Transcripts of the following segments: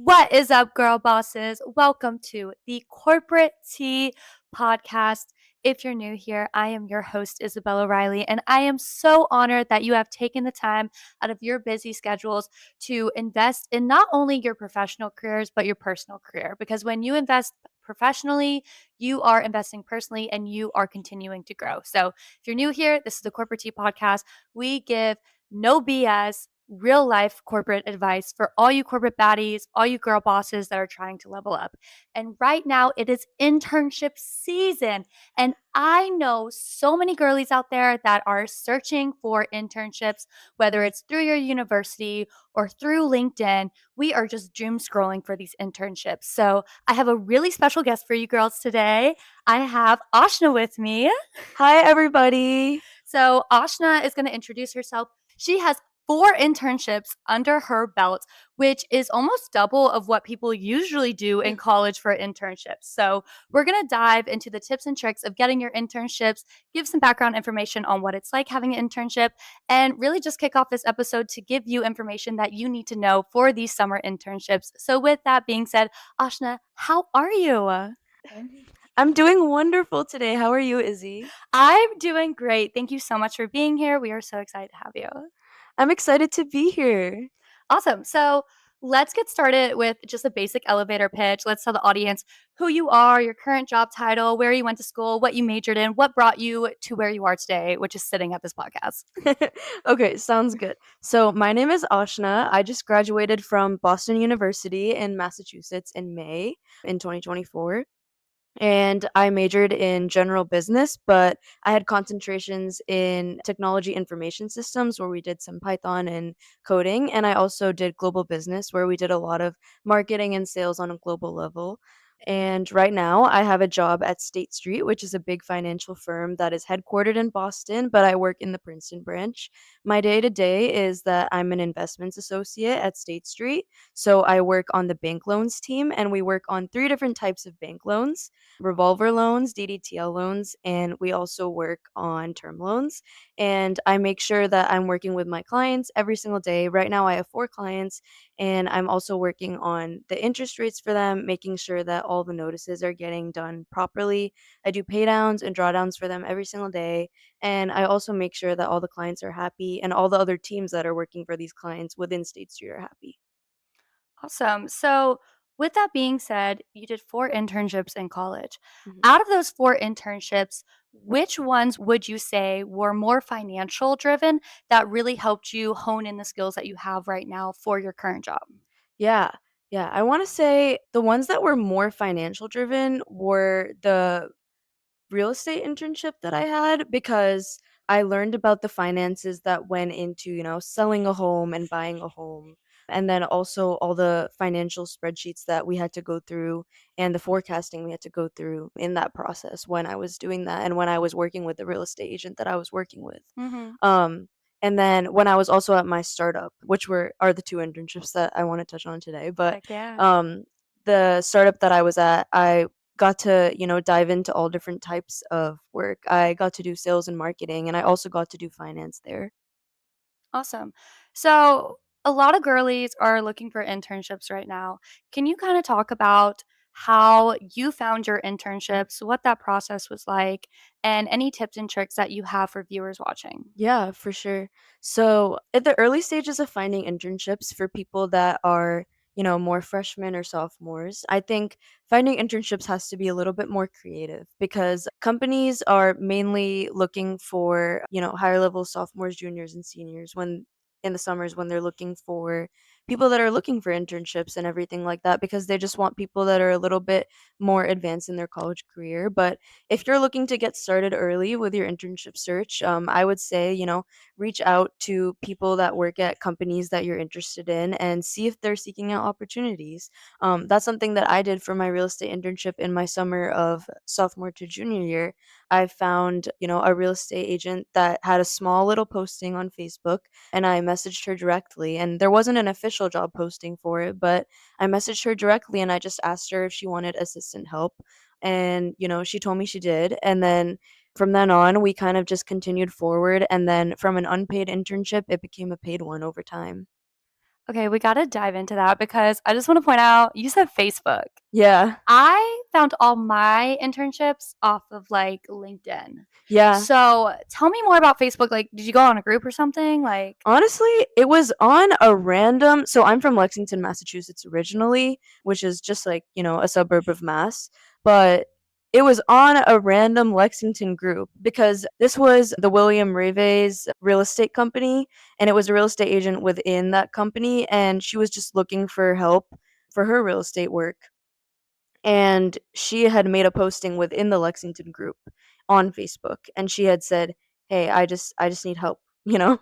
What is up, girl bosses? Welcome to the Corporate Tea Podcast. If you're new here, I am your host, Isabella Riley, and I am so honored that you have taken the time out of your busy schedules to invest in not only your professional careers, but your personal career. Because when you invest professionally, you are investing personally and you are continuing to grow. So if you're new here, this is the Corporate Tea Podcast. We give no BS, real life corporate advice for all you corporate baddies, all you girl bosses that are trying to level up. And right now, it is internship season. And I know so many girlies out there that are searching for internships, whether it's through your university or through LinkedIn. We are just doom scrolling for these internships. So I have a really special guest for you girls today. I have Ashna with me. Hi, everybody. So Ashna is going to introduce herself. She has 4 internships under her belt, which is almost double of what people usually do in college for internships. So, we're going to dive into the tips and tricks of getting your internships, give some background information on what it's like having an internship, and really just kick off this episode to give you information that you need to know for these summer internships. So, with that being said, Ashna, how are you? I'm doing wonderful today. How are you, Izzy? I'm doing great. Thank you so much for being here. We are so excited to have you. I'm excited to be here. Awesome. So let's get started with just a basic elevator pitch. Let's tell the audience who you are, your current job title, where you went to school, what you majored in, what brought you to where you are today, which is sitting at this podcast. Okay, sounds good. So, my name is Ashna. I just graduated from Boston University in Massachusetts in May in 2024. And I majored in general business, but I had concentrations in technology information systems where we did some Python and coding. And I also did global business where we did a lot of marketing and sales on a global level. And right now, I have a job at State Street, which is a big financial firm that is headquartered in Boston, but I work in the Princeton branch. My day to day is that I'm an investments associate at State Street. So I work on the bank loans team, and we work on 3 different types of bank loans: revolver loans, DDTL loans, and we also work on term loans. And I make sure that I'm working with my clients every single day. Right now, I have 4 clients, and I'm also working on the interest rates for them, making sure that all the notices are getting done properly. I do pay downs and drawdowns for them every single day. And I also make sure that all the clients are happy and all the other teams that are working for these clients within State Street are happy. Awesome. So, with that being said, you did 4 internships in college. Mhm. Out of those 4 internships, which ones would you say were more financial driven that really helped you hone in the skills that you have right now for your current job? Yeah. Yeah. I want to say the ones that were more financial driven were the real estate internship that I had because I learned about the finances that went into, selling a home and buying a home. And then also all the financial spreadsheets that we had to go through and the forecasting we had to go through in that process when I was doing that and when I was working with the real estate agent that I was working with. Mhm. Um, and then when I was also at my startup, which are the 2 internships that I want to touch on today, but Heck yeah. um, the startup that I was at, I got to, dive into all different types of work. I got to do sales and marketing, and I also got to do finance there. Awesome. So, a lot of girlies are looking for internships right now. Can you kind of talk about how you found your internships, what that process was like, and any tips and tricks that you have for viewers watching? Yeah, for sure. So, at the early stages of finding internships for people that are, more freshmen or sophomores, I think finding internships has to be a little bit more creative because companies are mainly looking for, higher level sophomores, juniors, and seniors when in the summers when they're looking for people that are looking for internships and everything like that because they just want people that are a little bit more advanced in their college career. But if you're looking to get started early with your internship search, I would say, reach out to people that work at companies that you're interested in and see if they're seeking out opportunities. That's something that I did for my real estate internship in my summer of sophomore to junior year. I found, a real estate agent that had a small little posting on Facebook, and I messaged her directly. And there wasn't an official job posting for it, but I messaged her directly and I just asked her if she wanted assistant help, and she told me she did. And then from then on we kind of just continued forward, and then from an unpaid internship it became a paid one over time. Okay, we gotta dive into that because I just wanna point out, you said Facebook. Yeah. I found all my internships off of, like, LinkedIn. Yeah. So, tell me more about Facebook, like, did you go on a group or something? Like Honestly, it was on a random so I'm from Lexington, Massachusetts originally, which is just like, a suburb of Mass, but it was on a random Lexington group because this was the William Rave's real estate company, and it was a real estate agent within that company, and she was just looking for help for her real estate work. And she had made a posting within the Lexington group on Facebook, and she had said, "Hey, I just need help." You know,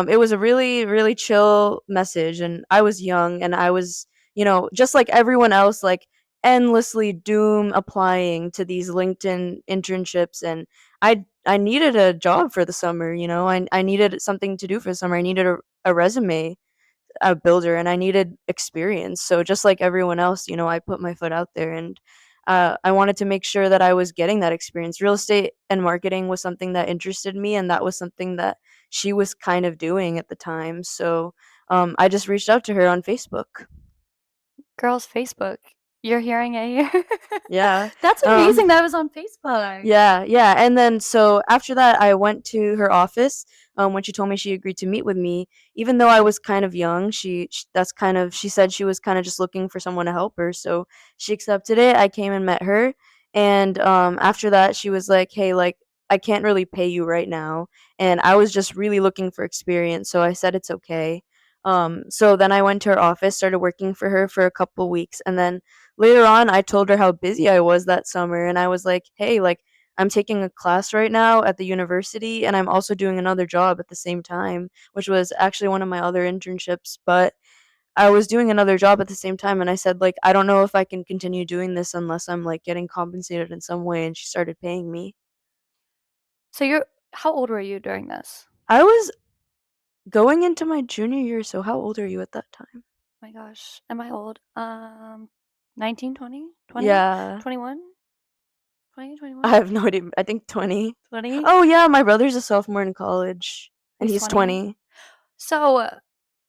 it was a really really chill message, and I was young, and I was just like everyone else, like endlessly doom applying to these LinkedIn internships, and I needed a job for the summer. I needed something to do for the summer. I needed a resume a builder and I needed experience. So just like everyone else, I put my foot out there and I wanted to make sure that I was getting that experience. Real estate and marketing was something that interested me, and that was something that she was kind of doing at the time. So I just reached out to her on Facebook. girls' Facebook. You're hearing it here. Yeah. That's Um, amazing that was on Facebook. Yeah, yeah, and then so after that, I went to her office, when she told me she agreed to meet with me. Even though I was kind of young, she said she was kinda just looking for someone to help her, so she accepted it. I came and met her, and, after that, she was like, "Hey, like, I can't really pay you right now," and I was just really looking for experience, so I said it's okay. So then I went to her office, started working for her for a couple weeks, and then later on, I told her how busy I was that summer, and I was like, "Hey, like, I'm taking a class right now at the university, and I'm also doing another job at the same time," which was actually one of my other internships, but I was doing another job at the same time, and I said, like, "I don't know if I can continue doing this unless I'm, like, getting compensated in some way," and she started paying me. So you're how old were you during this? I was going into my junior year, so how old are you at that time? Oh my gosh, am I old? 19, 20, 20, Yeah. 21, I 20, have no idea. I think 20. 20? Oh, yeah, my brother's a sophomore in college, and He's he's 20. 20. So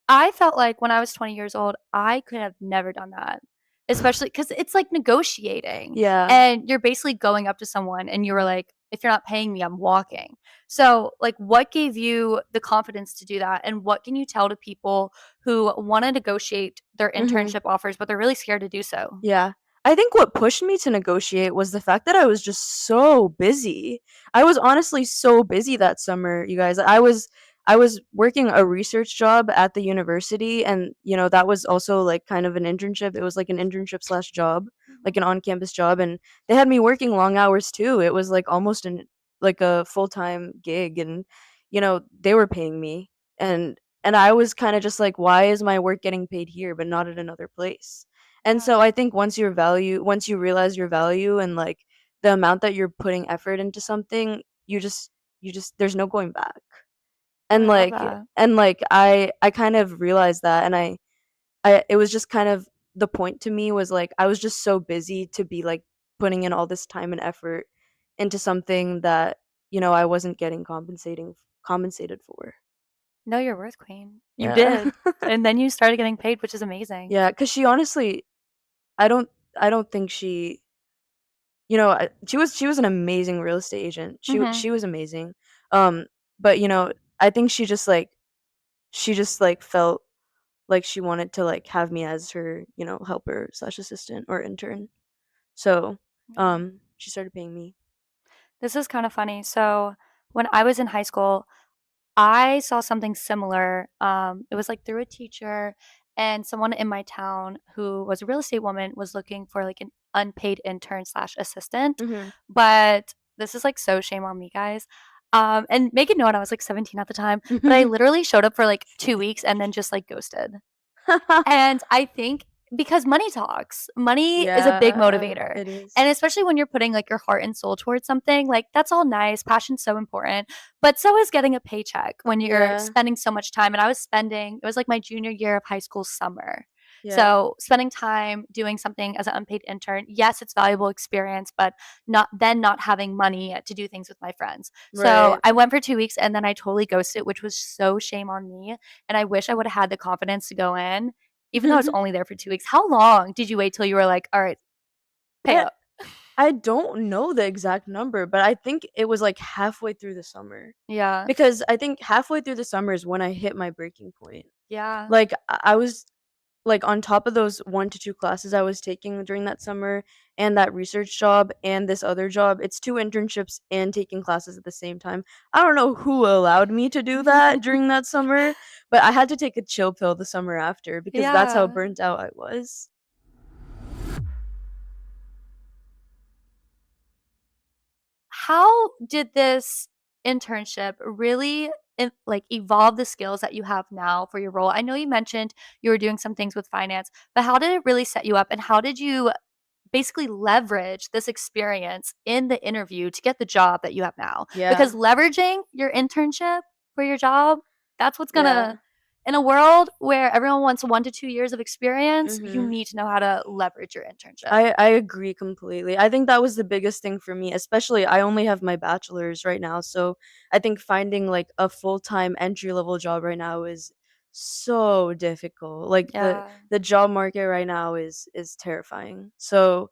I felt like when I was 20 years old, I could have never done that, especially because it's like negotiating, Yeah. and you're basically going up to someone and you were like, "If you're not paying me, I'm walking." So, like, what gave you the confidence to do that, and what can you tell to people who wanna negotiate their Mhm. internship offers, but they're really scared to do so? Yeah. I think what pushed me to negotiate was the fact that I was just so busy. I was honestly so busy that summer, you guys. I was working a research job at the university, and that was also like kind of an internship. It was like an internship slash job, like Mhm. an on-campus job, and they had me working long hours too. It was like almost like a full-time gig, and they were paying me, and I was kind of just like, why is my work getting paid here but not at another place? And Yeah, so I think once you realize your value and like the amount that you're putting effort into something, you just there's no going back. no, And I love like that. and like I kind of realized that, and I it was just kind of the point to me was like I was just so busy to be like putting in all this time and effort into something that I wasn't getting compensated for. Know your worth, queen. You Yeah. did, and then you started getting paid, which is amazing. Yeah, cuz she honestly I don't I don't think she was an amazing real estate agent. She Mhm. was amazing. Um, but I think she just like felt like she wanted to like have me as her, helper slash assistant or intern. So, Yeah. she started paying me. This is kinda funny. So, when I was in high school, I saw something similar. It was, like, through a teacher, and someone in my town who was a real estate woman was looking for, like, an unpaid intern/assistant, slash assistant. Mhm. But this is, like, so shame on me, guys. And make it known I was, like, 17 at the time, but I literally showed up for, like, 2 weeks and then just, like, ghosted. And I think because money talks. Money is a big Yeah, motivator. it is. And especially when you're putting like your heart and soul towards something, like that's all nice. Passion's so important. But so is getting a paycheck when you're Yeah. spending so much time. And I was spending, it was like my junior year of high school summer. Yeah. So spending time doing something as an unpaid intern, yes, it's valuable experience, but not having money to do things with my friends. So Right. I went for 2 weeks and then I totally ghosted, which was so shame on me. And I wish I would have had the confidence to go in, even though I was only there for 2 weeks. How long did you wait till you were like, all right, pay I up? I don't know the exact number, but I think it was, like, halfway through the summer. Yeah. Because I think halfway through the summer is when I hit my breaking point. Yeah. Like, I was, like, on top of those 1 to 2 classes I was taking during that summer and that research job and this other job, it's 2 internships and taking classes at the same time. I don't know who allowed me to do that during that summer, but I had to take a chill pill the summer after because that's how Yeah. burnt out I was. How did this internship really like evolve the skills that you have now for your role? I know you mentioned you were doing some things with finance, but how did it really set you up and how did you basically leverage this experience in the interview to get the job that you have now? Because Yeah. leveraging your internship for your job, that's what's going Yeah. to in a world where everyone wants 1 to 2 years of experience, you Mhm. need to know how to leverage your internship. I agree completely. I think that was the biggest thing for me, especially I only have my bachelor's right now, so I think finding like a full-time entry level job right now is so difficult. Like Yeah. the job market right now is terrifying. So,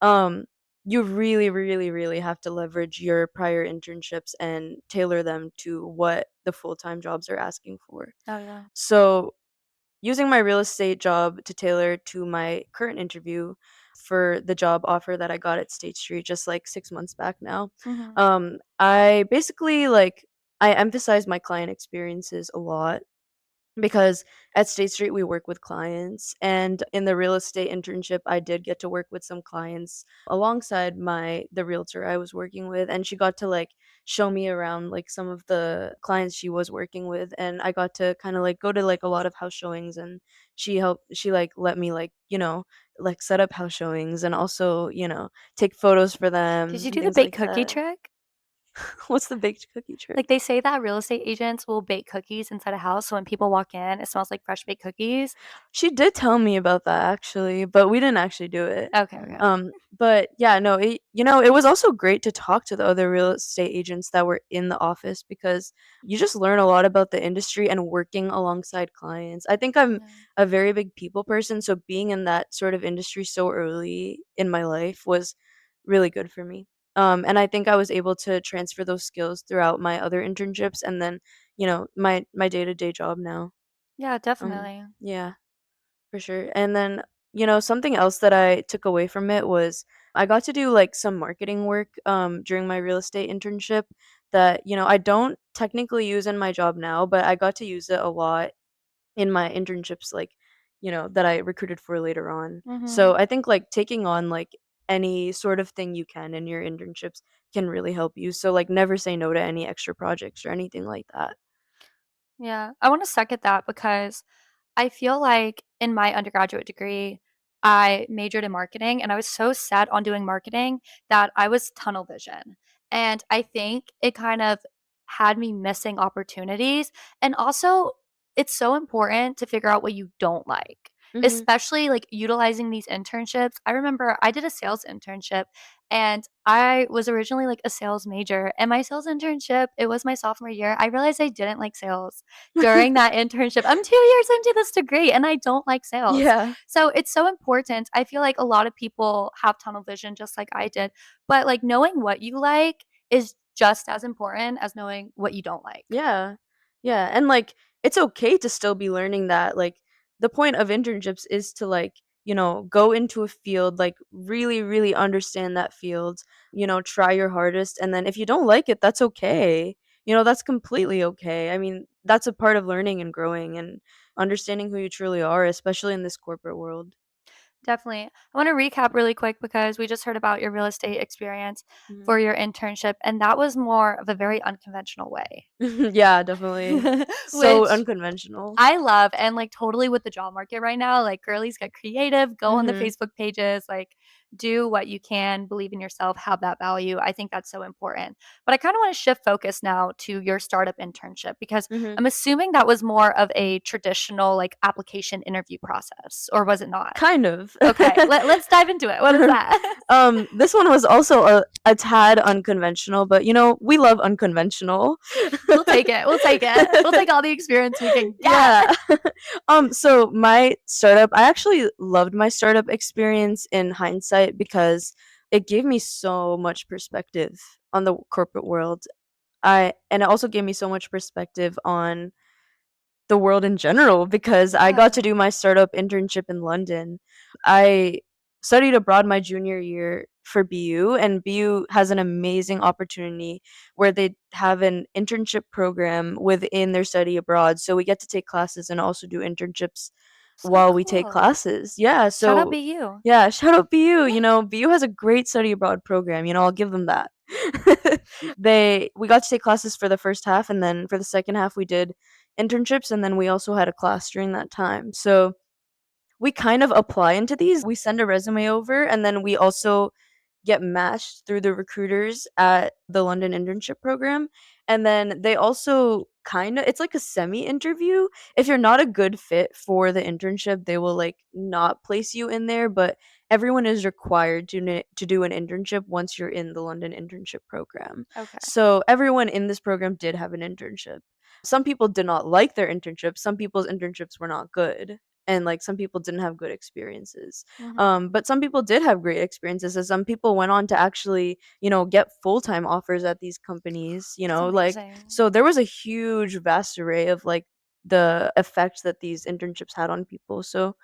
um you really really really have to leverage your prior internships and tailor them to what the full-time jobs are asking for. Oh yeah. So, using my real estate job to tailor to my current interview for the job offer that I got at State Street just like 6 months back now. Mhm. I basically I emphasize my client experiences a lot because at State Street we work with clients, and in the real estate internship I did get to work with some clients alongside the realtor I was working with, and she got to show me around like some of the clients she was working with, and I got to kind of like go to like a lot of house showings, and she like let me like set up house showings and also take photos for Did them you and do the things baked like cookie that. trick? What's the baked cookie Like, trick? they say that real estate agents will bake cookies inside a house, so when people walk in, it smells like fresh baked cookies. She did tell me about that actually, but we didn't actually do it. Okay, okay. But yeah, no, it was also great to talk to the other real estate agents that were in the office because you just learn a lot about the industry and working alongside clients. I think I'm Yeah. a very big people person, so being in that sort of industry so early in my life was really good for me. And I think I was able to transfer those skills throughout my other internships and then, my day-to-day job now. Yeah, Um, definitely. yeah. For sure. And then, something else that I took away from it was I got to do like some marketing work during my real estate internship that, I don't technically use in my job now, but I got to use it a lot in my internships that I recruited for later on. So, Mhm. I think like taking on like any sort of thing you can in your internships can really help you. So like never say no to any extra projects or anything like that. Yeah, I wanna second that because I feel like in my undergraduate degree, I majored in marketing and I was so set on doing marketing that I was tunnel vision. And I think it kind of had me missing opportunities. And also, it's so important to figure out what you don't like, Mhm. especially like utilizing these internships. I remember I did a sales internship and I was originally like a sales major. And my sales internship, it was my sophomore year. I realized I didn't like sales during that internship. I'm 2 years into this degree and I don't like sales. Yeah. So it's so important. I feel like a lot of people have tunnel vision just like I did, but like knowing what you like is just as important as knowing what you don't like. Yeah. Yeah, and, it's okay to still be learning that, the point of internships is to, go into a field, really, really understand that field, try your hardest, and then if you don't like it, that's okay. That's completely okay. I mean, that's a part of learning and growing and understanding who you truly are, especially in this corporate world. Definitely. I want to recap really quick because we just heard about your real estate experience Mhm. for your internship, and that was more of a very unconventional way, Yeah, definitely. So which unconventional. I love and, like, totally with the job market right now, like, girlies get creative, go on the Mhm. Facebook pages, like, do what you can, believe in yourself, have that value. I think that's so important. But I kind of want to shift focus now to your startup internship because Mhm. I'm assuming that was more of a traditional like application interview process, or was it not? Kind of. Okay, let's dive into it. What is that? This one was also a tad unconventional, but, we love unconventional. We'll take it. We'll take it. We'll take all the experience we can get. Yeah. So my startup I actually loved my startup experience in hindsight because it gave me so much perspective on the corporate world. And it also gave me so much perspective on the world in general because I got Yeah. to do my startup internship in London. I studied abroad my junior year for BU, and BU has an amazing opportunity where they have an internship program within their study abroad. So we get to take classes and also do internships So while we take cool. classes. Yeah, Shout out so BU. yeah, shout out BU. BU has a great study abroad program. I'll give them that. We got to take classes for the first half, and then for the second half we did internships, and then we also had a class during that time. So we kind of apply into these. We send a resume over, and then we also get matched through the recruiters at the London internship program. And then they also kind of, it's like a semi interview. If you're not a good fit for the internship, they will like not place you in there, but everyone is required to do an internship once you're in the London internship program. Okay. So everyone in this program did have an internship. Some people did not like their internships. Some people's internships were not good. And like some people didn't have good experiences. Mhm. But some people did have great experiences, and some people went on to actually, get full-time offers at these companies, That's like, amazing. so there was a huge vast array of like the effect that these internships had on people. So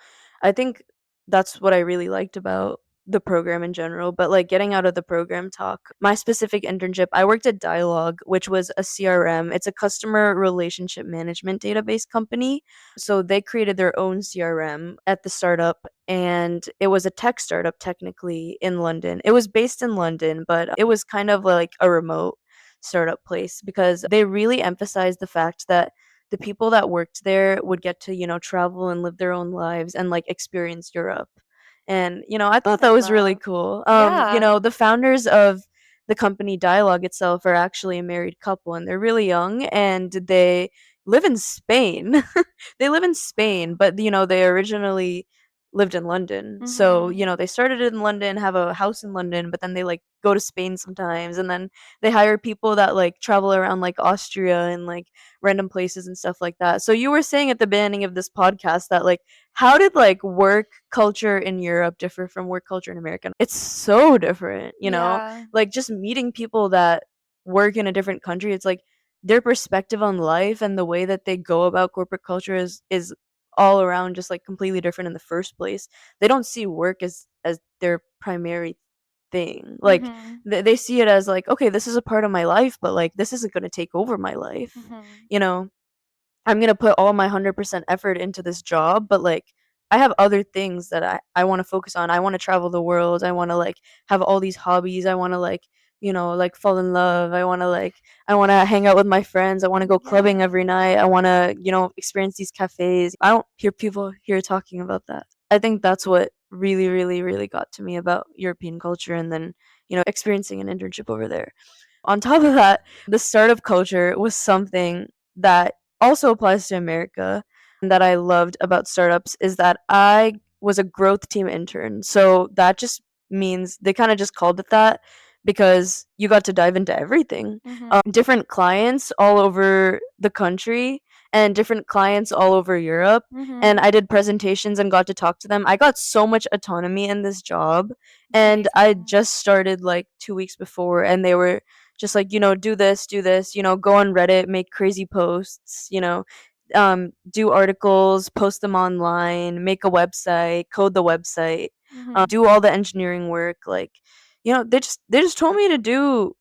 I think that's what I really liked about the program in general. But like getting out of the program talk, my specific internship, I worked at Dialogue, which was a CRM. It's a customer relationship management database company. So they created their own CRM at the startup, and it was a tech startup technically in London. It was based in London, but it was kind of like a remote startup place because they really emphasized the fact that the people that worked there would get to, travel and live their own lives and like experience Europe. And, I thought I that was really love. cool. Yeah. The founders of the company Dialogue itself are actually a married couple, and they're really young, and they live in Spain. They live in Spain, Wow. but they originally lived in London. So, Mhm. they started in London, have a house in London, but then they like go to Spain sometimes, and then they hire people that like travel around like Austria and like random places and stuff like that. So you were saying at the beginning of this podcast that like how did like work culture in Europe differ from work culture in America? It's so different. Yeah. Like just meeting people that work in a different country, it's like their perspective on life and the way that they go about corporate culture is all around just like completely different in the first place. They don't see work as their primary thing. Like Mhm. they see it as like, okay, this is a part of my life, but like this isn't going to take over my life. Mhm. You know, I'm gonna put all my 100% effort into this job, but like I have other things that I want to focus on. I want to travel the world. I want to like have all these hobbies. I want to like like fall in love. I want to hang out with my friends. I want to go clubbing Yeah. every night. I want to experience these cafes. I don't hear people here talking about that. I think that's what really really really got to me about European culture, and then experiencing an internship over there. On top of that, the startup culture was something that also applies to America and that I loved about startups is that I was a growth team intern. So that just means they kind of just called it that because you got to dive into everything. Mhm. Different clients all over the country and different clients all over Europe. And Mhm. I did presentations and got to talk to them. I got so much autonomy in this job. It's And I amazing. just started like 2 weeks before, and they were just like, do this, go on Reddit, make crazy posts, do articles, post them online, make a website, code the website, Mhm. do all the engineering work. Like, they just told me to do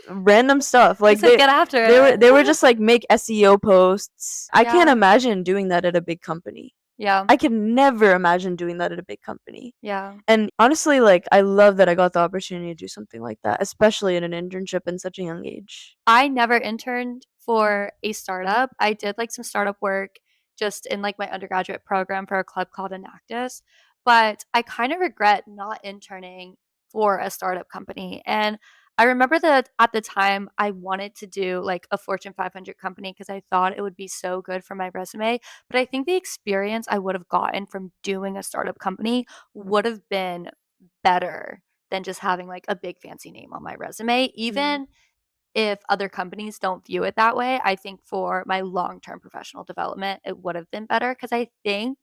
random stuff. They Like said they get after they were they were it. just like make SEO posts. I can't Yeah. imagine doing that at a big company. Yeah. I can never imagine doing that at a big company. Yeah. And honestly, like I love that I got the opportunity to do something like that, especially in an internship in such a young age. I never interned for a startup. I did like some startup work just in like my undergraduate program for a club called Enactus. but I kind of regret not interning for a startup company. And I remember that at the time I wanted to do like a Fortune 500 company because I thought it would be so good for my resume. But I think the experience I would have gotten from doing a startup company would have been better than just having like a big fancy name on my resume, Mhm. even if other companies don't view it that way. I think for my long-term professional development, it would have been better because I think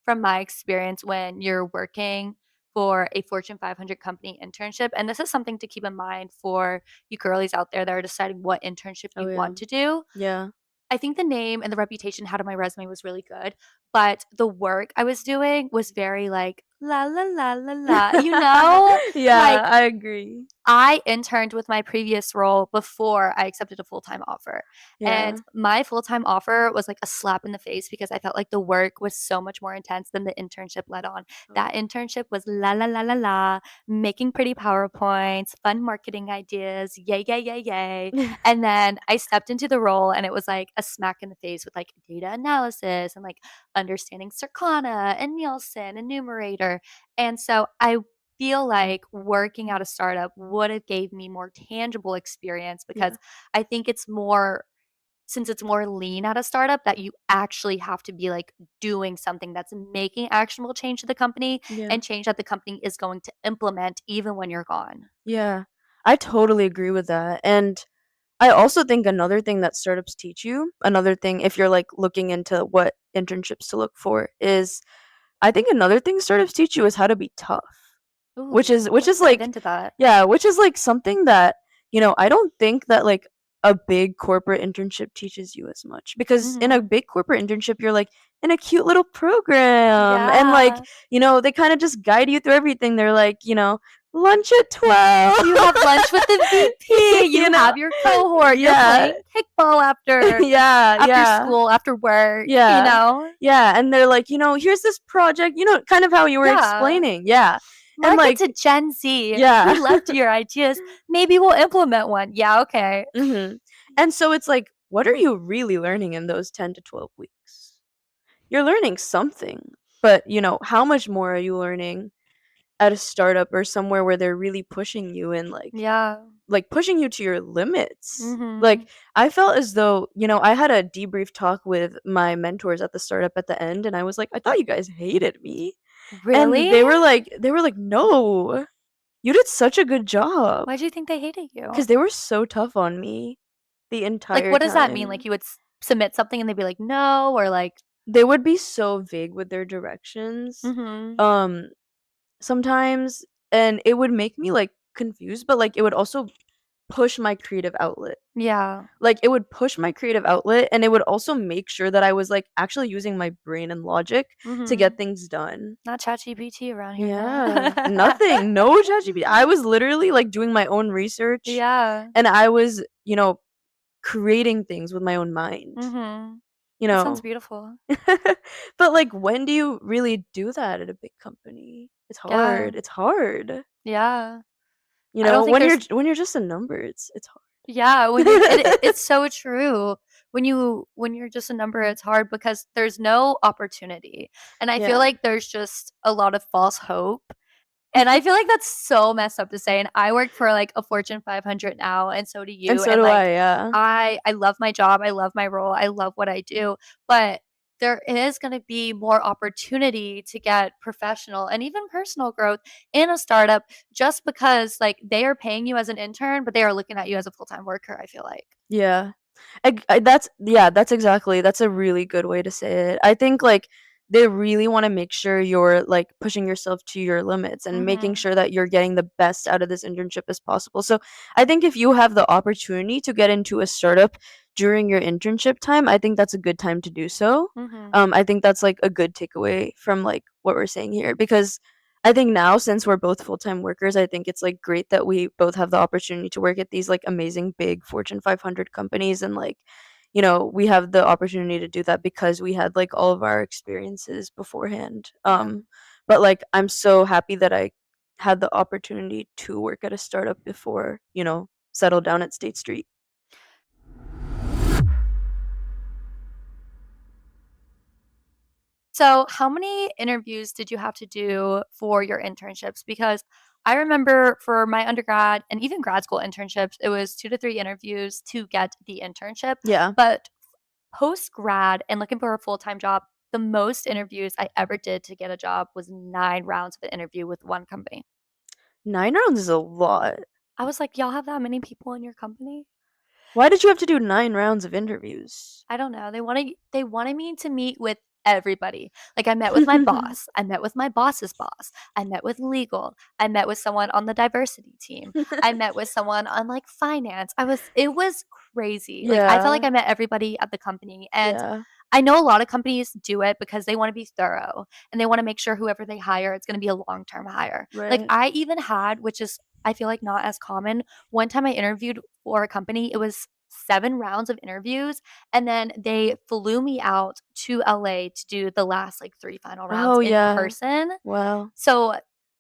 from my experience when you're working for a Fortune 500 company internship, and this is something to keep in mind for you girlies out there that are deciding what internship Oh, you yeah. want to do. Yeah. I think the name and the reputation had on my resume was really good, but the work I was doing was very like la la la la la, you know? Yeah, Like I agree. I interned with my previous role before I accepted a full-time offer, and Yeah. my full-time offer was like a slap in the face because I felt like the work was so much more intense than the internship led on. That Oh. internship was la la la la la, making pretty PowerPoints, fun marketing ideas, yay, yay, yay, yay. And then I stepped into the role and it was like a smack in the face with like data analysis and like understanding Circana and Nielsen and Numerator. And so I feel like working at a startup would have gave me more tangible experience because Yeah. I think it's more since it's more lean at a startup that you actually have to be like doing something that's making actionable change to the company Yeah. and change that the company is going to implement even when you're gone. Yeah. I totally agree with that, and I also think another thing that startups teach you, another thing if you're, like, looking into what internships to look for is I think another thing startups teach you is how to be tough. Which Ooh, is which let's is, dive like into that. yeah, which is, like, something that, I don't think that, like, a big corporate internship teaches you as much, because in a Mhm. big corporate internship, you're, like, in a cute little program, and, like, Yeah. they kinda just guide you through everything. They're like, "Lunch at 12." You have lunch with the VP, You you know? have your cohort, you're Yeah. playing kickball after Yeah, after yeah. school, after work, you Yeah. know? Yeah, and they're like, "Here's this project," kind of how you were Yeah. explaining, yeah. And, Market like to Gen Z. We yeah. loved your ideas. Maybe we'll implement one. Yeah, okay. Mhm. And so it's like, what are you really learning in those 10 to 12 weeks? You're learning something, but, how much more are you learning at a startup or somewhere where they're really pushing you and, Yeah. pushing you to your limits? Like, Mhm. I felt as though, I had a debrief talk with my mentors at the startup at the end, and I was like, "I thought you guys hated me." And Really? they were like, "No, you did such a good job." Why do you think they hated 'Cause you? they were so tough on me the Like, entire what does that mean? Like, time. you would submit something and they'd be like, "No," or like They would be so vague with their directions, mhm. um, sometimes, and it would make me, confused, but, it would also push my creative outlet. Yeah. It would push my creative outlet, and it would also make sure that I was, actually using my brain and logic to get Mhm. things done. Not ChatGPT around here Yeah. now. Nothing. No ChatGPT. I was literally, doing my own research, Yeah. and I was, creating things with my own mind, Mhm. you That sounds know? beautiful. But, when do you really do that at a big company? It's Yeah. hard. It's hard. Yeah. I don't think When there's you're just a number, it's yeah, when you're hard. it's so true. When you're just a number, it's hard because there's no opportunity. And I feel Yeah. like there's just a lot of false hope. And I feel like that's so messed up to say, and I work for, like, a Fortune 500 now, and so do And you, so and, do like, I, yeah. I love my job, I love my role, I love what I do, but there is gonna be more opportunity to get professional and even personal growth in a startup just because, like, they are paying you as an intern, but they are looking at you as a full-time worker, I feel like. Yeah. That's yeah, that's a really good way to say it. I think, they really wanna make sure you're, pushing yourself to your limits and making Mhm. sure that you're getting the best out of this internship as possible. So, I think if you have the opportunity to get into a startup during your internship time, I think that's a good time to do so. Mhm. I think that's, a good takeaway from, what we're saying here, because I think now, since we're both full-time workers, I think it's, great that we both have the opportunity to work at these, amazing big Fortune 500 companies, and, we have the opportunity to do that because we had, all of our experiences beforehand. Yeah. But, I'm so happy that I had the opportunity to work at a startup before, settle down at State Street. So, how many interviews did you have to do for your internships? Because I remember for my undergrad and even grad school internships, it was 2 to 3 interviews to get the internship. Yeah. But post grad and looking for a full-time job, the most interviews I ever did to get a job was 9 rounds of an interview with one company. 9 rounds is a lot. I was like, "Y'all have that many people in your company?" Why did you have to do 9 rounds of interviews? I don't know. They wanted me to meet with everybody. Like, I met with my boss, I met with my boss's boss, I met with legal, I met with someone on the diversity team, I met with someone on, like, finance. It was crazy. Like, I felt like Yeah. I met everybody at the company, and Yeah. I know a lot of companies do it because they wanna be thorough, and they wanna make sure whoever they hire, it's gonna be a long-term hire. Like, Right. I even had, which is I feel like not as common, one time I interviewed for a company, it was 7 rounds of interviews, and then they flew me out to LA to do the last, like, 3 final rounds Oh, in yeah. person. Wow. So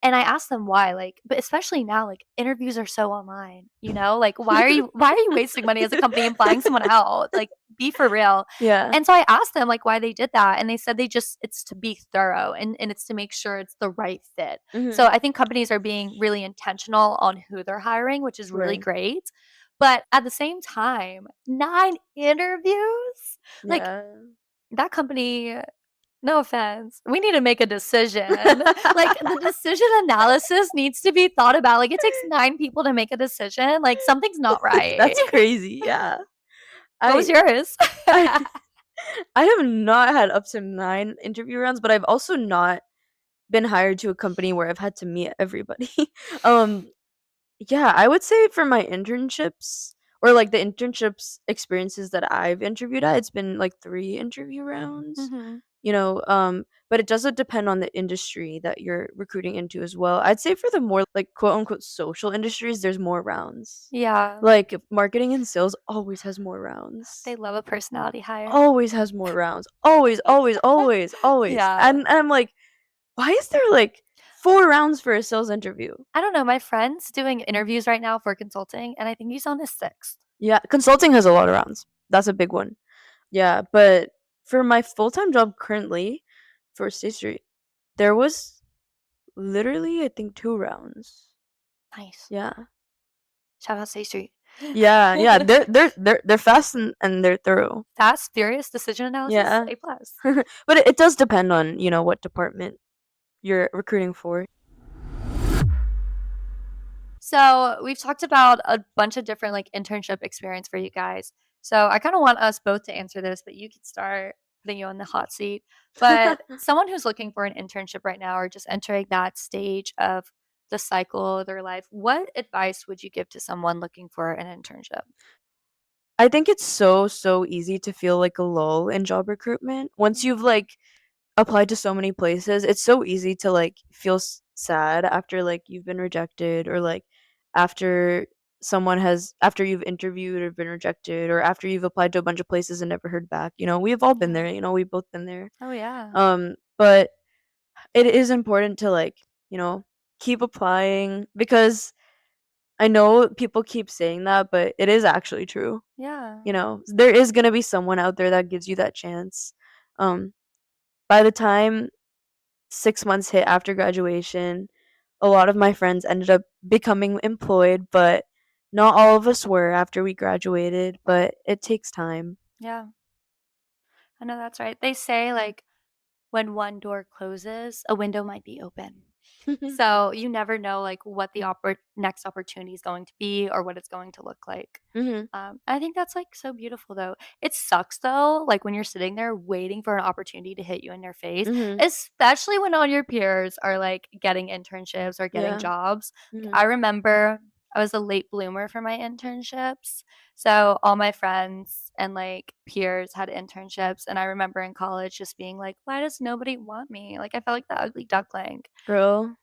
and I asked them why, like but especially now, like, interviews are so online, Like, why are you wasting money as a company and flying someone out? Like, be for real. Yeah. And so I asked them, like, why they did that, and they said it's to be thorough and it's to make sure it's the right fit. So Mhm. I think companies are being really intentional on who they're hiring, which is really Right. great. But at the same time, 9 interviews? Like, Yeah. that company no offense, we need to make a decision. Like, the decision analysis needs to be thought about. Like, it takes 9 people to make a decision. Like, something's not right. That's crazy, yeah. What was I yours? I I have not had up to 9 interview rounds, but I've also not been hired to a company where I've had to meet everybody. Um, yeah, I would say for my internships or, like, the internships experiences that I've interviewed at, it's been, like, 3 interview rounds, Mhm. but it doesn't depend on the industry that you're recruiting into as well. I'd say for the more, like, quote, unquote, "social industries," there's more rounds. Yeah. Like, marketing and sales always has more They rounds. love a personality hire. Always has more rounds. Always, always, always, always. Yeah. And I'm like, "Why is there, like, 4 rounds for a sales interview?" I don't know, my friend's doing interviews right now for consulting, and I think he's on his 6th. Yeah, consulting has a lot of rounds. That's a big one. Yeah, but for my full-time job currently for State Street, there was literally, I think, 2 rounds. Nice. Yeah. Shout out State Street. Yeah, yeah, they're fast and they're thorough. Fast, furious decision analysis, Yeah. A+. plus. But it does depend on, what department you're recruiting for. So we've talked about a bunch of different like internship experience for you guys. So I kind of want us both to answer this, but you could start putting you on the hot seat. But someone who's looking for an internship right now or just entering that stage of the cycle of their life, what advice would you give to someone looking for an internship? I think it's so, so easy to feel like a lull in job recruitment. Once you've, Mhm. like, applied to so many places, it's so easy to, like, feel sad after, like, you've been rejected or, like, after after you've interviewed or been rejected or after you've applied to a bunch of places and never heard back. We've all been Yeah. there, we've both been there. Oh yeah. But it is important to, like, you know, keep applying because I know people keep saying that, but it is actually true. Yeah. There is gonna be someone out there that gives you that chance. Um, by the time 6 months hit after graduation, a lot of my friends ended up becoming employed, but not all of us were after we graduated, but it takes time. Yeah. I know that's right. They say like when one door closes, a window might be open. So you never know like what the next opportunity is going to be or what it's going to look like. Mhm, I think that's like so beautiful though. It sucks though, like when you're sitting there waiting for an opportunity to hit you in your face, mhm, especially when all your peers are like getting internships or getting yeah, jobs. Like, mhm, I remember I was a late bloomer for my internships. So all my friends and like peers had internships. And I remember in college just being like, why does nobody want me? Like I felt like the ugly duckling. girl.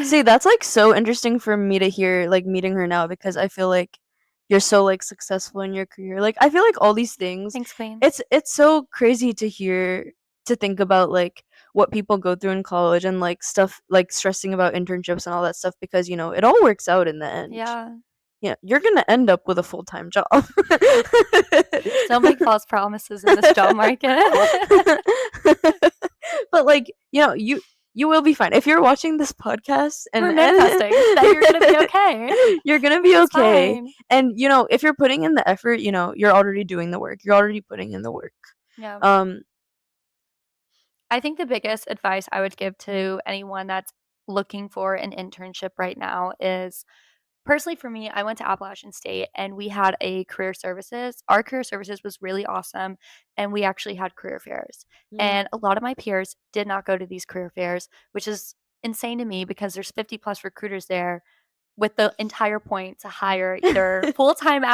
See, that's, like, so interesting for me to hear, like, meeting her now because I feel like you're so, like, successful in your career. Like, I feel like all these things, Thanks, Queen. it's so crazy to think about, like, what people go through in college and, like, stuff like stressing about internships and all that stuff because, it all works out in the end. Yeah. Yeah, you're gonna end up with a full-time job. Don't make false promises in this job market. But but like, you will be fine. If you're watching this podcast We're and manifesting that you're gonna be okay. you're gonna be It's okay. fine. And if you're putting in the effort, you're already doing the work. You're already putting in the work. Yeah. Um, I think the biggest advice I would give to anyone that's looking for an internship right now is personally for me, I went to Appalachian State and we had a career services. Our career services was really awesome and we actually had career fairs. mm, And a lot of my peers did not go to these career fairs, which is insane to me because there's 50 plus recruiters there with the entire point to hire either full-time yeah.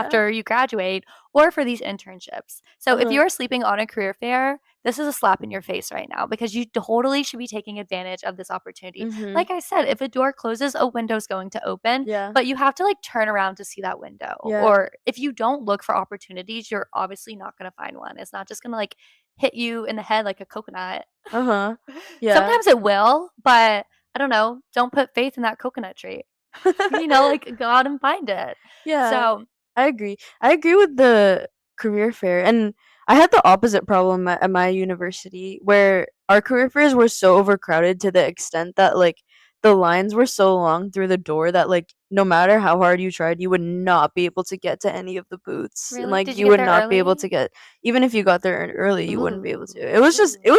after you graduate or for these internships. So if Uh-huh. you're sleeping on a career fair, this is a slap in your face right now because you totally should be taking advantage of this opportunity. Mhm. Like I said, if a door closes, a window's going to open, Yeah. but you have to like turn around to see that window. Yeah. Or if you don't look for opportunities, you're obviously not going to find one. It's not just going to like hit you in the head like a coconut. Uh-huh. Yeah. Sometimes it will, but I don't know, don't put faith in that coconut tree. Like, go out and find it. Yeah, So I agree. I agree with the career fair, and I had the opposite problem at my university where our career fairs were so overcrowded to the extent that like the lines were so long through the door that like no matter how hard you tried, you would not be able to get to any of the booths. And really? like Did you you get would there not be able early? to get even if you got there early, you wouldn't be able to. Ooh, It was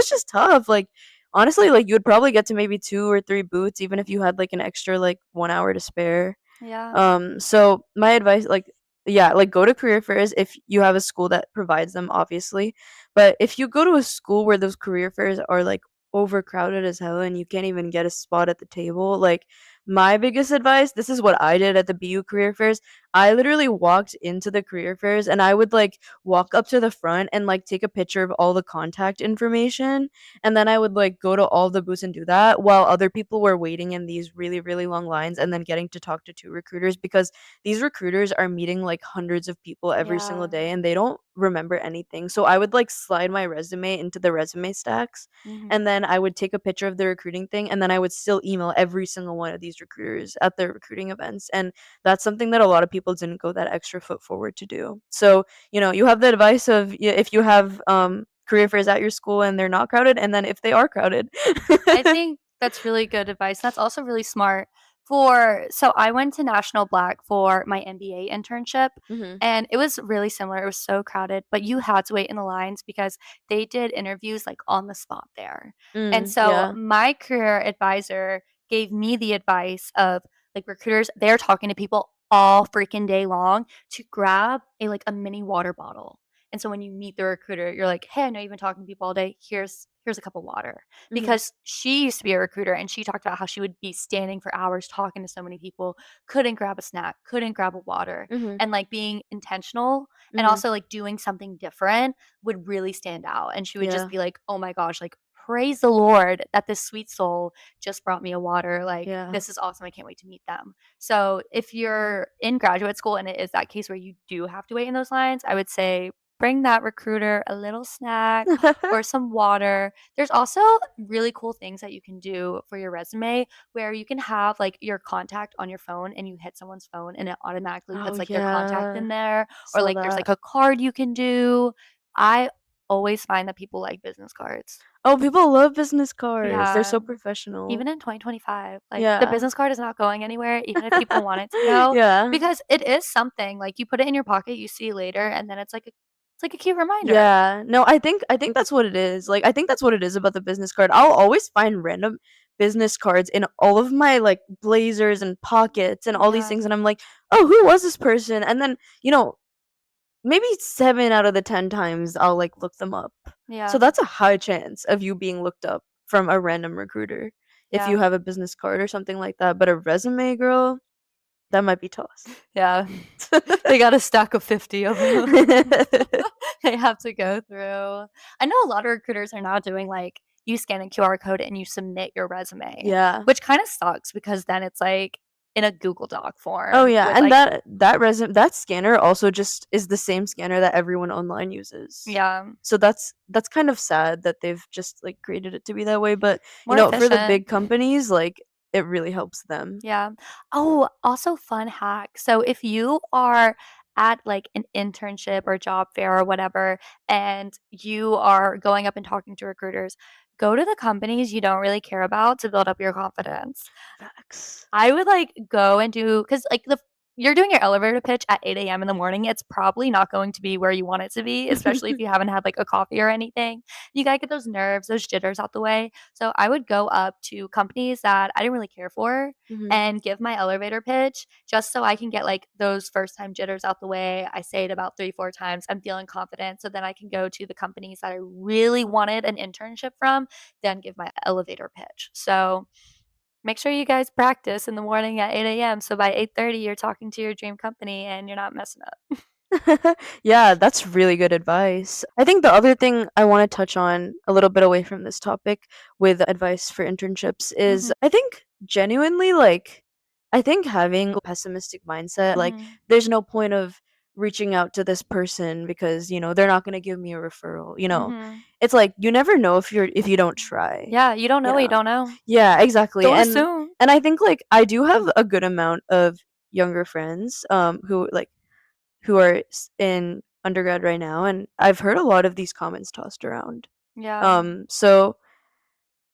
just tough. Like honestly, like you would probably get to maybe 2 or 3 booths even if you had like an extra like 1 hour to spare. yeah, So my advice, like, yeah, like go to career fairs if you have a school that provides them, obviously. But if you go to a school where those career fairs are like overcrowded as hell and you can't even get a spot at the table, like my biggest advice, this is what I did at the BU career fairs. I literally walked into the career fairs and I would like walk up to the front and like take a picture of all the contact information, and then I would like go to all the booths and do that while other people were waiting in these really, really long lines and then getting to talk to 2 recruiters because these recruiters are meeting like hundreds of people every single yeah, day and they don't remember anything. So I would like slide my resume into the resume stacks, and mhm, then I would take a picture of the recruiting thing, and then I would still email every single one of these recruiters at their recruiting events. And that's something that a lot of people didn't go that extra foot forward to do. So, you have the advice of if you have career fairs at your school and they're not crowded, and then if they are crowded. I think that's really good advice. That's also really smart so I went to National Black for my MBA internship Mhm. and it was really similar. It was so crowded, but you had to wait in the lines because they did interviews like on the spot there. And so Yeah. my career advisor gave me the advice of like recruiters, they're talking to people all freaking day long to grab a mini water bottle. And so when you meet the recruiter, you're like, "Hey, I know you've been talking to people all day. Here's a cup of water." Mhm. Because she used to be a recruiter and she talked about how she would be standing for hours talking to so many people, couldn't grab a snack, couldn't grab a water, Mhm. and like being intentional and Mhm. also like doing something different would really stand out. And she would just Yeah. be like, "Oh my gosh, like praise the Lord that this sweet soul just brought me a water. Like Yeah. this is awesome. I can't wait to meet them." So, if you're in graduate school and it is that case where you do have to wait in those lines, I would say bring that recruiter a little snack or some water. There's also really cool things that you can do for your resume where you can have like your contact on your phone and you hit someone's phone and it automatically Oh puts like their contact yeah. in there, or Saw like there's that. like a card you can do. I always find that people like business cards. Oh, people love business cards. They're Yeah. so professional. Even in 2025, like, the Yeah. business card is not going anywhere even if people want it to go, Yeah. because it is something, like, you put it in your pocket, you see later, and then it's like a cute reminder. Yeah. No, I think that's what it is. Like I think that's what it is about the business card. I'll always find random business cards in all of my like blazers and pockets and all these Yeah, things, and I'm like, "Oh, who was this person?" And then, maybe 7 out of the 10 times I'll like look them up. So yeah, that's a high chance of you being looked up from a random recruiter if you yeah, have a business card or something like that. But a resume, girl, that might be toss. yeah. They got a stack of 50 of them. They have to go through. I know a lot of recruiters are now doing, like, you scan a QR code and you submit your resume, Yeah. which kinda sucks because then it's, like, in a Google Doc Oh form yeah, with, and like that scanner also just is the same scanner that everyone online uses. yeah, So that's kind of sad that they've just like created it to be that way, but more for the efficient. big companies, like it really helps them. Yeah. Oh, also fun hack. So if you are at like an internship or job fair or whatever, and you are going up and talking to recruiters, go to the companies you don't really care about to build up your confidence. Facts. I would, like, go and do because like, the you're doing your elevator pitch at 8 a.m. in the morning, it's probably not going to be where you want it to be, especially if you haven't had, like, a coffee or anything. You gotta get those nerves, those jitters out the way. So I would go up to companies that I didn't really care for Mhm. and give my elevator pitch just so I can get, like, those first time jitters out the way. I say it about 3, 4 times. I'm feeling confident, so then I can go to the companies that I really wanted an internship from, then give my elevator pitch. So make sure you guys practice in the morning at 8 a.m. so by 8:30 you're talking to your dream company and you're not messing up. Yeah, that's really good advice. I think the other thing I want to touch on a little bit away from this topic with advice for internships is Mhm, I think genuinely like I think having a pessimistic mindset, like mhm, there's no point of reaching out to this person because, they're not going to give me a referral. mhm. It's like you never know if you don't try. Yeah, you don't know what you Yeah. don't know. Yeah, exactly. Don't And assume. and I think like I do have a good amount of younger friends who are in undergrad right now, and I've heard a lot of these comments tossed around. Yeah. So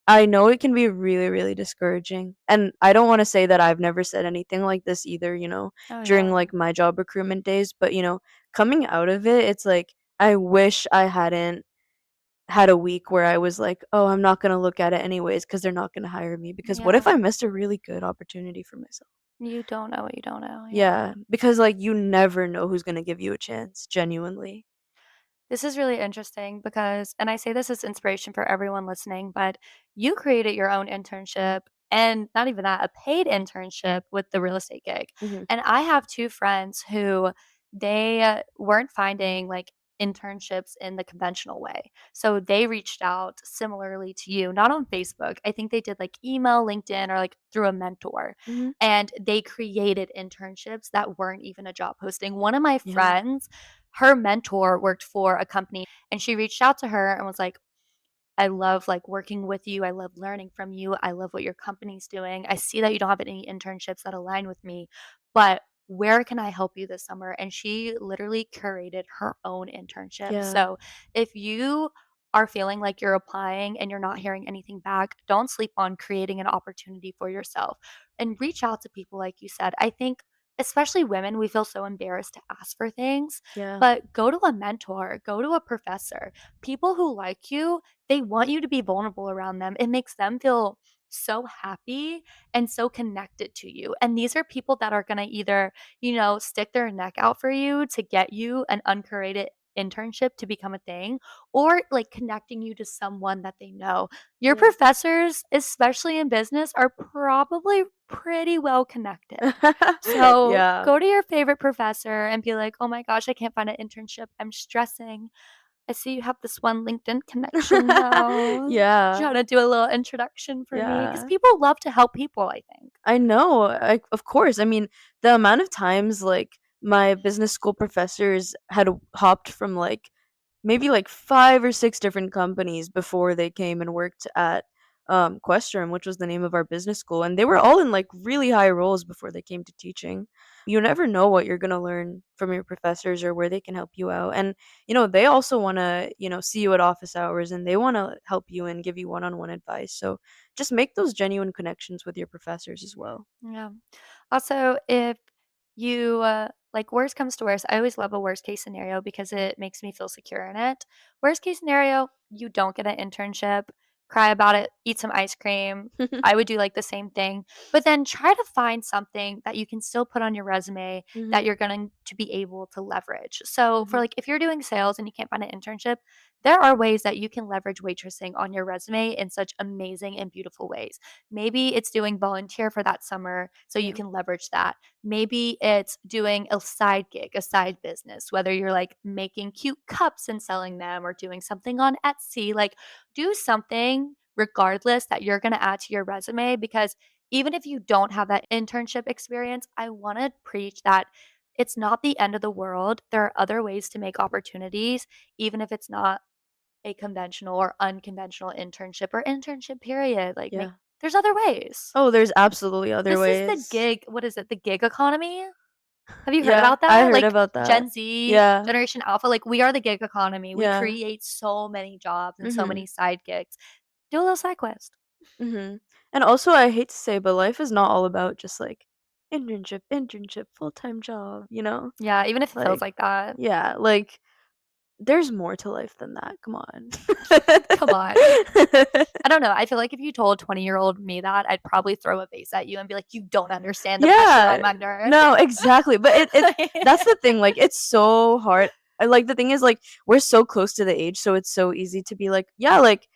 I know it can be really, really discouraging, and I don't want to say that I've never said anything like this either, Oh, during yeah. like my job recruitment days, but coming out of it, it's like I wish I hadn't had a week where I was like, "Oh, I'm not gonna look at it anyways because they're not gonna hire me." Because what if Yeah. I missed a really good opportunity for myself? You don't know what you don't know, yeah. Yeah, because like you never know who's gonna give you a chance, genuinely. This is really interesting because and I say this as inspiration for everyone listening, but you created your own internship and not even that, a paid internship with the real estate gig. Mhm. And I have 2 friends who they weren't finding like internships in the conventional way. So they reached out similarly to you, not on Facebook. I think they did like email, LinkedIn, or like through a mentor. Mhm. And they created internships that weren't even a job posting. One of my Yeah. friends her mentor worked for a company and she reached out to her and was like, I love like working with you. I love learning from you. I love what your company's doing. I see that you don't have any internships that align with me, but where can I help you this summer? And she literally curated her own internship. Yeah. So if you are feeling like you're applying and you're not hearing anything back, don't sleep on creating an opportunity for yourself and reach out to people like you said. I think especially women, we feel so embarrassed to ask for things, Yeah. but go to a mentor, go to a professor. People who like you, they want you to be vulnerable around them. It makes them feel so happy and so connected to you. And these are people that are going to either, stick their neck out for you to get you an uncurated internship to become a thing or like connecting you to someone that they know. Your Yeah. professors, especially in business, are probably pretty well connected. So Yeah. go to your favorite professor and be like, oh my gosh, I can't find an internship. I'm stressing. I see you have this one LinkedIn connection though. Yeah. Trying to do a little introduction for me because Yeah. people love to help people, I think. I know. Of course. I mean, the amount of times like my business school professors had hopped from like maybe like 5 or 6 different companies before they came and worked at Questrom, which was the name of our business school, and they were all in like really high roles before they came to teaching. You never know what you're going to learn from your professors or where they can help you out. And they also want to, see you at office hours, and they want to help you and give you one-on-one advice. So just make those genuine connections with your professors as well. Yeah. Also, if you like worst comes to worst, I always love a worst case scenario because it makes me feel secure in it. Worst case scenario, you don't get an internship, cry about it, eat some ice cream. I would do like the same thing, but then try to find something that you can still put on your resume Mhm. that you're going to be able to leverage. So, for Mhm. like if you're doing sales and you can't find an internship, there are ways that you can leverage waitressing on your resume in such amazing and beautiful ways. Maybe it's doing volunteer for that summer so you Yeah. can leverage that. Maybe it's doing a side gig, a side business, whether you're like making cute cups and selling them or doing something on Etsy. Like, do something regardless that you're going to add to your resume because even if you don't have that internship experience, I want to preach that it's not the end of the world. There are other ways to make opportunities, even if it's not a conventional or unconventional internship or internship period. Like, make Yeah. there's other ways. Oh, there's absolutely other This is the ways. gig what is it? The gig economy? Have you heard Yeah, about I that? heard Like, about that. Gen Z, Yeah. Generation Alpha, like, we are the gig economy. We Yeah. create so many jobs and so Mhm. many side gigs. Do a little side quest. Mhm. And also, I hate to say, but life is not all about just, like, internship, full-time job, you know? Yeah, even if it feels Like like that. yeah, like, there's more to life than that, come on. Come on. I don't know, I feel like if you told 20-year-old me that, I'd probably throw a vase at you and be like, "You don't understand the pressure Yeah. I'm under." No, exactly, but it that's the thing, like, it's so hard. Like, the thing is, like, we're so close to the age, so it's so easy to be like, "Yeah, like,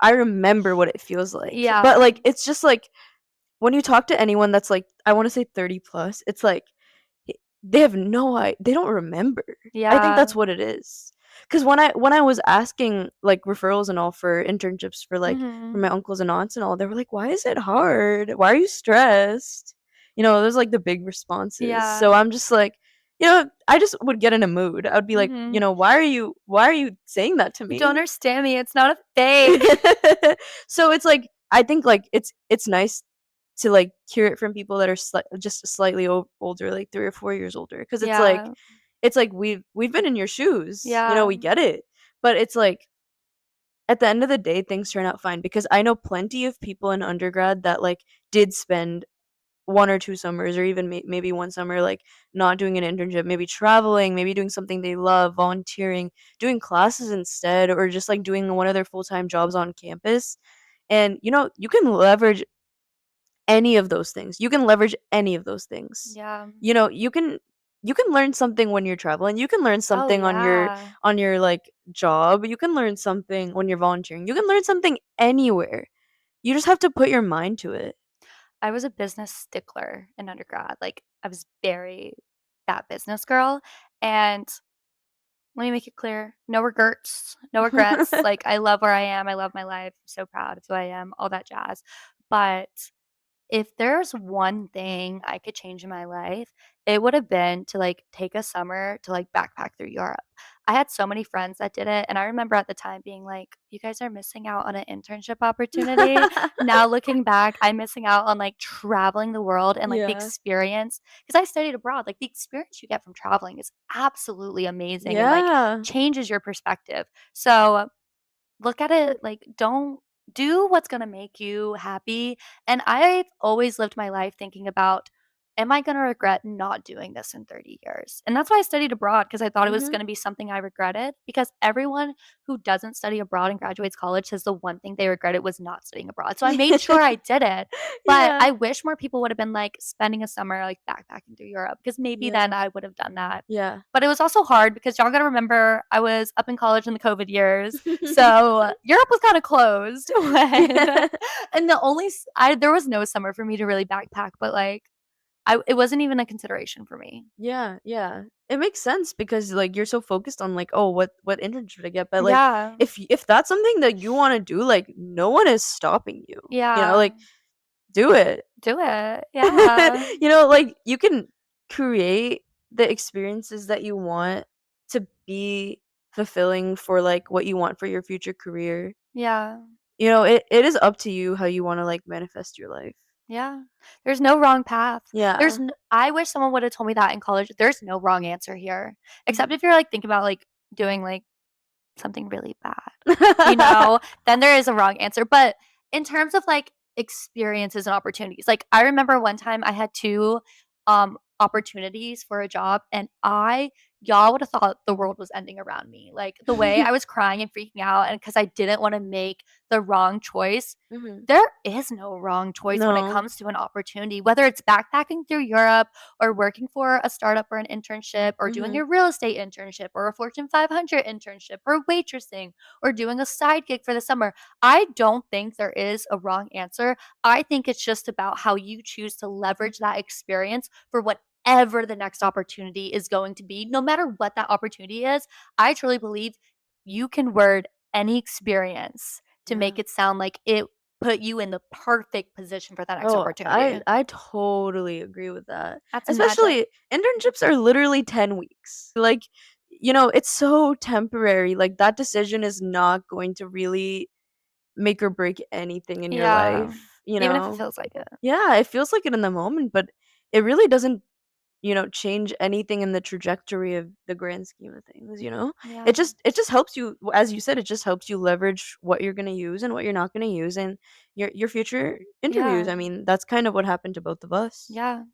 I remember what it feels like." But, Yeah. like, it's just, like, when you talk to anyone that's, like, I wanna say 30 plus, it's like, they have no they don't remember. I think Yeah. that's what it is. Because when I was asking, like, referrals and all for internships for Mhm. my uncles and aunts and all, they were like, "Why is it hard? Why are you stressed?" You know, those, like, the big responses. So Yeah. I'm just like, I just would get in a mood. I would be like, Mhm. "Why are you saying that to "You don't me?" understand me, it's not a thing." So it's like I think, like, it's nice to, like, hear it from people that are just slightly older, like 3 or 4 years older, because Yeah. it's like we've been in your shoes, Yeah. we get it. But it's like, at the end of the day, things turn out fine because I know plenty of people in undergrad that, like, did spend 1 or 2 summers or even maybe 1 summer, like, not doing an internship, maybe traveling, maybe doing something they love, volunteering, doing classes instead, or just, like, doing one of their full-time jobs on campus. And, you can leverage any of those things. You can leverage any of those things. Yeah. You can learn something when you're traveling. You can learn Oh, something yeah. on your, like, job. You can learn something when you're volunteering. You can learn something anywhere. You just have to put your mind to it. I was a business stickler in undergrad, like, I was very that business girl, and let me make it clear, no regrets, no regrets, like, I love where I am, I love my life, I'm so proud of who I am, all that jazz, but if there's one thing I could change in my life, it would have been to, like, take a summer to, like, backpack through Europe. I had so many friends that did it, and I remember at the time being like, "You guys are missing out on an internship opportunity." Now looking back, I'm missing out on, like, traveling the world and, like, the Yeah. experience, because I studied abroad, like, the experience you get from traveling is absolutely amazing and, like, Yeah. changes your perspective. So look at it like, don't do what's gonna make you happy, and I've always lived my life thinking about, "Am I gonna regret not doing this in 30 years?" And that's why I studied abroad, because I thought it was Mhm. gonna be something I regretted, because everyone who doesn't study abroad and graduates college says the one thing they regretted was not studying abroad, so I made sure I did it, but Yeah. I wish more people would have been, like, spending a summer, like, backpacking through Europe, because maybe then Yeah. I would have done that. Yeah. But it was also hard because y'all gotta remember I was up in college in the COVID years, so Europe was kinda closed when Yeah. and the only s I there was no summer for me to really backpack, but, like, I it wasn't even a consideration for me. Yeah, yeah. It makes sense because, like, you're so focused on, like, "Oh, what internship should I get?" But, like, Yeah. if that's something that you wanna do, like, no one is stopping you, Yeah. like, do it. Do it. Yeah. Like, you can create the experiences that you want to be fulfilling for, like, what you want for your future career. Yeah. It is up to you how you wanna, like, manifest your life. Yeah. There's no wrong path. Yeah. I wish someone would have told me that in college. There's no wrong answer here, except Mhm. if you're, like, thinking about, like, doing, like, something really bad, then there is a wrong answer, but in terms of, like, experiences and opportunities, like, I remember one time I had 2, opportunities for a job, and y'all would have thought the world was ending around me, like, the way I was crying and freaking out and because I didn't wanna make the wrong choice. Mhm. There is no wrong choice when it No. comes to an opportunity, whether it's backpacking through Europe or working for a startup or an internship or doing Mhm. a real estate internship or a Fortune 500 internship or waitressing or doing a side gig for the summer. I don't think there is a wrong answer. I think it's just about how you choose to leverage that experience for whatever the next opportunity is going to be. No matter what that opportunity is, I truly believe you can word any experience to make Yeah. it sound like it put you in the perfect position for that next Oh, I opportunity. I totally agree with that. That's magic. Especially internships are literally 10 weeks. Like, it's so temporary. Like, that decision is not going to really make or break anything in your Yeah. life, you Even if it know? feels like it. Yeah, it feels like it in the moment, but it really doesn't change anything in the trajectory of the grand scheme of things. It Yeah. just helps you, as you said, it just helps you leverage what you're gonna use and what you're not gonna use in your future interviews. Yeah. I mean, that's kind of what happened to both of us. Yeah.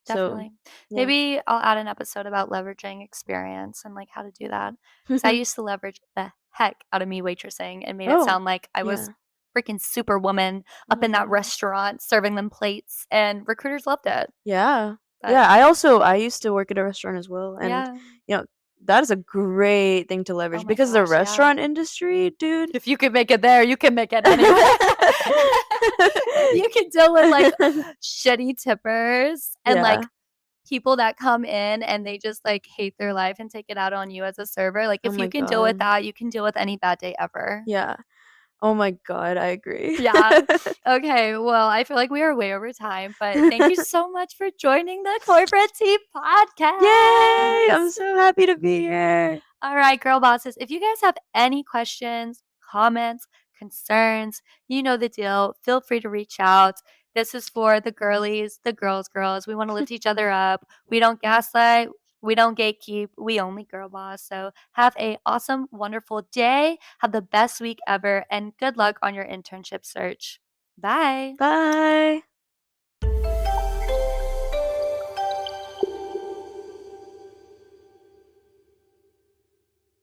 So, Definitely. yeah. Maybe I'll add an episode about leveraging experience and, like, how to do that. Because I used to leverage the heck out of me waitressing and made it Oh, sound like I was yeah. freaking superwoman Oh up my in that god. restaurant serving them plates, and recruiters loved it. Yeah. But Yeah, I used to work at a restaurant as well, and, yeah. you know, that is a great thing to Oh leverage my because the gosh, yeah. restaurant industry, dude. If you can make it there, you can make it anywhere. If you can deal with, like, shitty tippers and, like, Yeah. people that come in and they just, like, hate their life and take it out on you as a server, like, Oh if you my can deal with god. that, you can deal with any bad day ever. Yeah. Oh my god, I agree. Yeah. Okay, well, I feel like we are way over time, but thank you so much for joining the Corporate Tea Yay! I'm Podcast. so happy to be here. All right, girl bosses, if you guys have any questions, comments, concerns, you know the deal. Feel free to reach out. This is for the girlies, the girls. We want to lift each other up. We don't gaslight, we don't gatekeep, we only girl boss. So have a awesome, wonderful day. Have the best week ever, and good luck on your internship search. Bye. Bye.